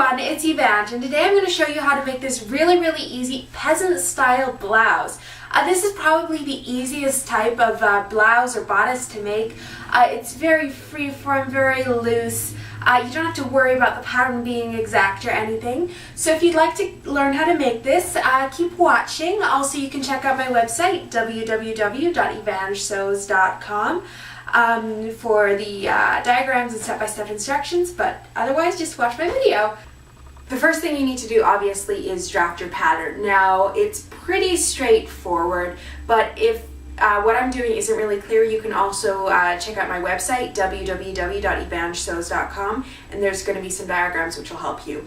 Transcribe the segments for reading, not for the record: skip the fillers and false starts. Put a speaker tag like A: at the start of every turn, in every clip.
A: everyone, it's Yvette, and today I'm going to show you how to make this really easy peasant style blouse. This is probably the easiest type of blouse or bodice to make. It's very freeform, very loose. You don't have to worry about the pattern being exact or anything. So if you'd like to learn how to make this, keep watching. Also, you can check out my website, www.evangesews.com. For the diagrams and step-by-step instructions, but otherwise just watch my video. The first thing you need to do obviously is draft your pattern. Now it's pretty straightforward, but if what I'm doing isn't really clear, you can also check out my website, www.evangesews.com, and there's going to be some diagrams which will help you.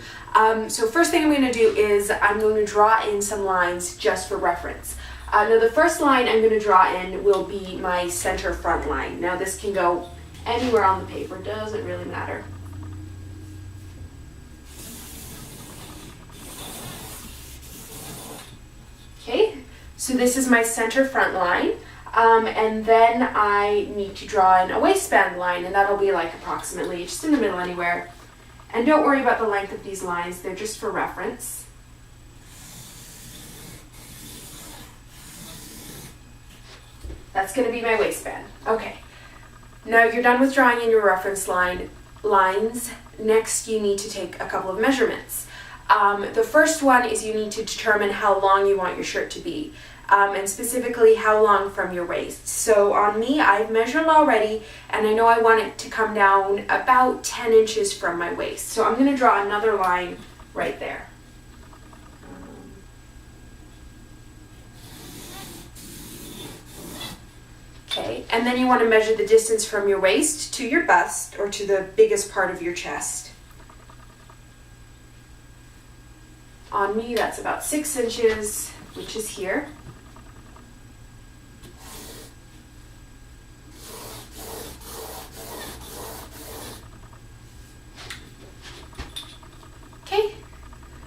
A: So first thing I'm going to do is I'm going to draw in some lines just for reference. Now the first line I'm going to draw in will be my center front line. Now this can go anywhere on the paper, doesn't really matter. Okay, so this is my center front line, and then I need to draw in a waistband line, and that'll be like approximately just in the middle anywhere. And don't worry about the length of these lines, they're just for reference. That's going to be my waistband. Okay, now you're done with drawing in your reference lines. Next, you need to take a couple of measurements. The first one is you need to determine how long you want your shirt to be, and specifically how long from your waist. So on me, I've measured already, and I know I want it to come down about 10 inches from my waist. So I'm going to draw another line right there. Okay, and then you want to measure the distance from your waist to your bust, or to the biggest part of your chest. On me, that's about 6 inches, which is here. Okay,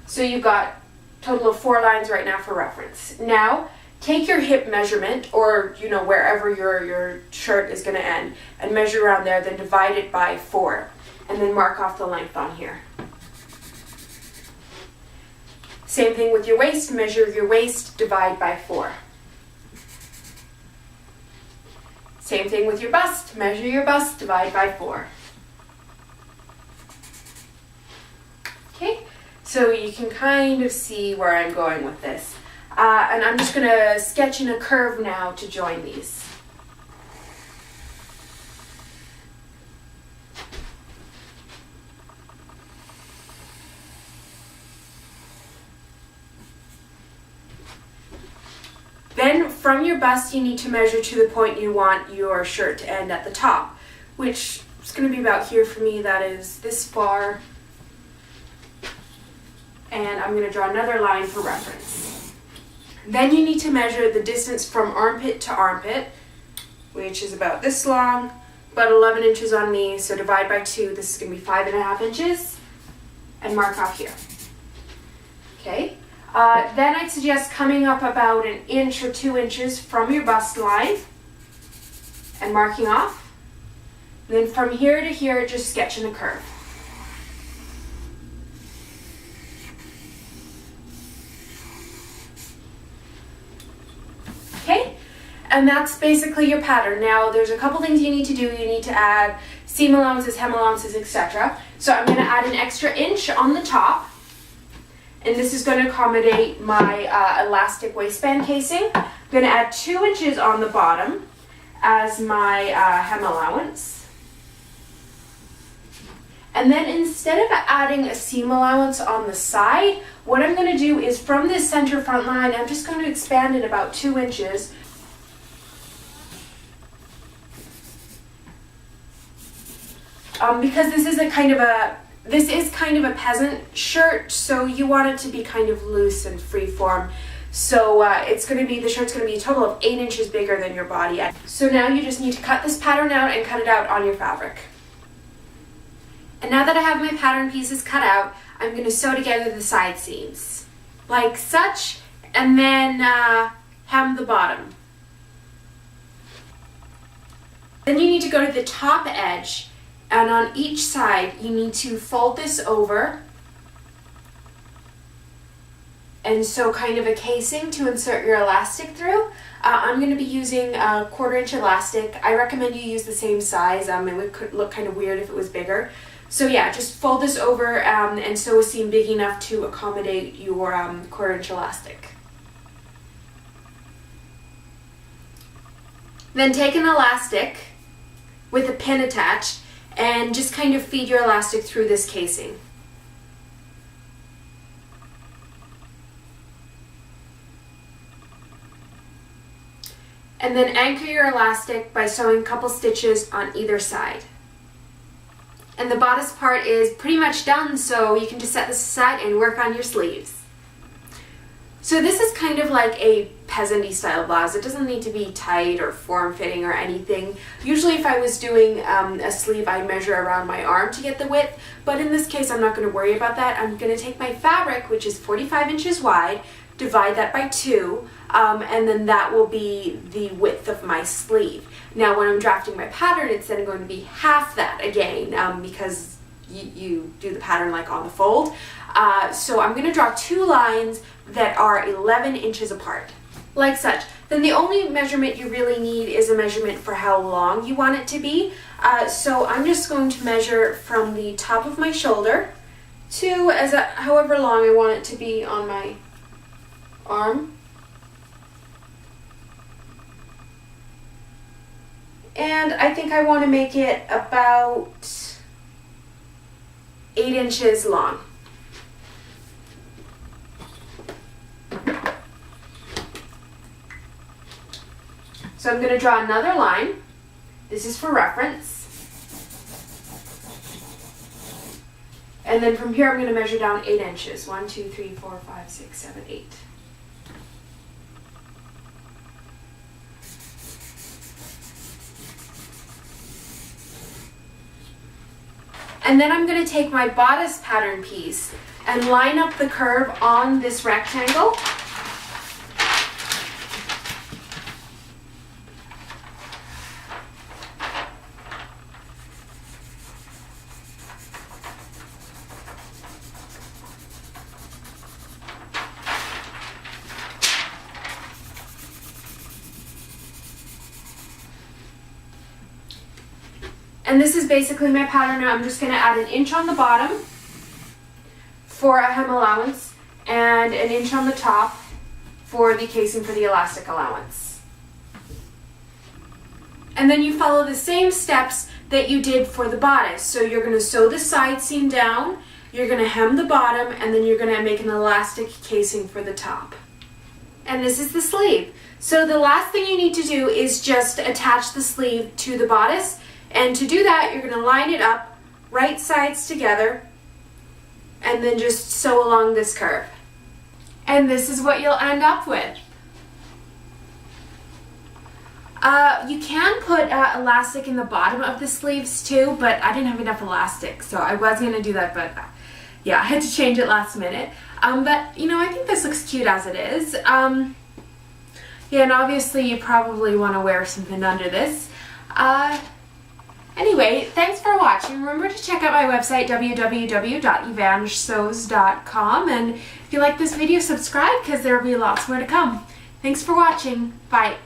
A: so you've got a total of 4 lines right now for reference. Now, take your hip measurement, or wherever your shirt is going to end, and measure around there, then divide it by 4, and then mark off the length on here. Same thing with your waist, measure your waist, divide by 4. Same thing with your bust, measure your bust, divide by 4. Okay, so you can kind of see where I'm going with this. And I'm just going to sketch in a curve now to join these. Then from your bust, you need to measure to the point you want your shirt to end at the top, which is going to be about here for me. That is this far. And I'm going to draw another line for reference. Then you need to measure the distance from armpit to armpit, which is about this long, about 11 inches on me, so divide by 2, this is going to be 5.5 inches, and mark off here. Okay, then I'd suggest coming up about 1 inch or 2 inches from your bust line, and marking off. Then from here to here, just sketch in a curve. Okay, and that's basically your pattern. Now there's a couple things you need to do. You need to add seam allowances, hem allowances, etc. So I'm going to add an extra inch on the top, and this is going to accommodate my elastic waistband casing. I'm going to add 2 inches on the bottom as my hem allowance. And then instead of adding a seam allowance on the side, what I'm going to do is from this center front line, I'm just going to expand it about 2 inches. Because this is kind of a peasant shirt, so you want it to be kind of loose and freeform. So the shirt's going to be a total of 8 inches bigger than your body. So now you just need to cut this pattern out and cut it out on your fabric. And now that I have my pattern pieces cut out, I'm going to sew together the side seams, like such, and then hem the bottom. Then you need to go to the top edge, and on each side you need to fold this over and sew kind of a casing to insert your elastic through. I'm going to be using a 1/4 inch elastic. I recommend you use the same size. It would look kind of weird if it was bigger. So yeah, just fold this over and sew a seam big enough to accommodate your 1/4 inch elastic. Then take an elastic with a pin attached and just kind of feed your elastic through this casing. And then anchor your elastic by sewing a couple stitches on either side. And the bodice part is pretty much done, so you can just set this aside and work on your sleeves. So this is kind of like a peasant-y style blouse. It doesn't need to be tight or form-fitting or anything. Usually if I was doing a sleeve, I'd measure around my arm to get the width, but in this case I'm not going to worry about that. I'm going to take my fabric, which is 45 inches wide, divide that by 2, and then that will be the width of my sleeve. Now when I'm drafting my pattern, it's then going to be half that again, because you do the pattern like on the fold. So I'm going to draw 2 lines that are 11 inches apart, like such. Then the only measurement you really need is a measurement for how long you want it to be. So I'm just going to measure from the top of my shoulder to however long I want it to be on my arm. And I think I want to make it about 8 inches long. So I'm going to draw another line. This is for reference. And then from here I'm going to measure down 8 inches. 1, 2, 3, 4, 5, 6, 7, 8. And then I'm going to take my bodice pattern piece and line up the curve on this rectangle. And this is basically my pattern. Now I'm just going to add 1 inch on the bottom for a hem allowance and 1 inch on the top for the casing for the elastic allowance. And then you follow the same steps that you did for the bodice. So you're going to sew the side seam down, you're going to hem the bottom, and then you're going to make an elastic casing for the top. And this is the sleeve. So the last thing you need to do is just attach the sleeve to the bodice. And to do that, you're going to line it up, right sides together, and then just sew along this curve. And this is what you'll end up with. You can put elastic in the bottom of the sleeves too, but I didn't have enough elastic, so I was going to do that, but yeah, I had to change it last minute. But, you know, I think this looks cute as it is. Yeah, and obviously you probably want to wear something under this. Anyway, thanks for watching. Remember to check out my website, www.evangesews.com, and if you like this video, subscribe because there will be lots more to come. Thanks for watching. Bye.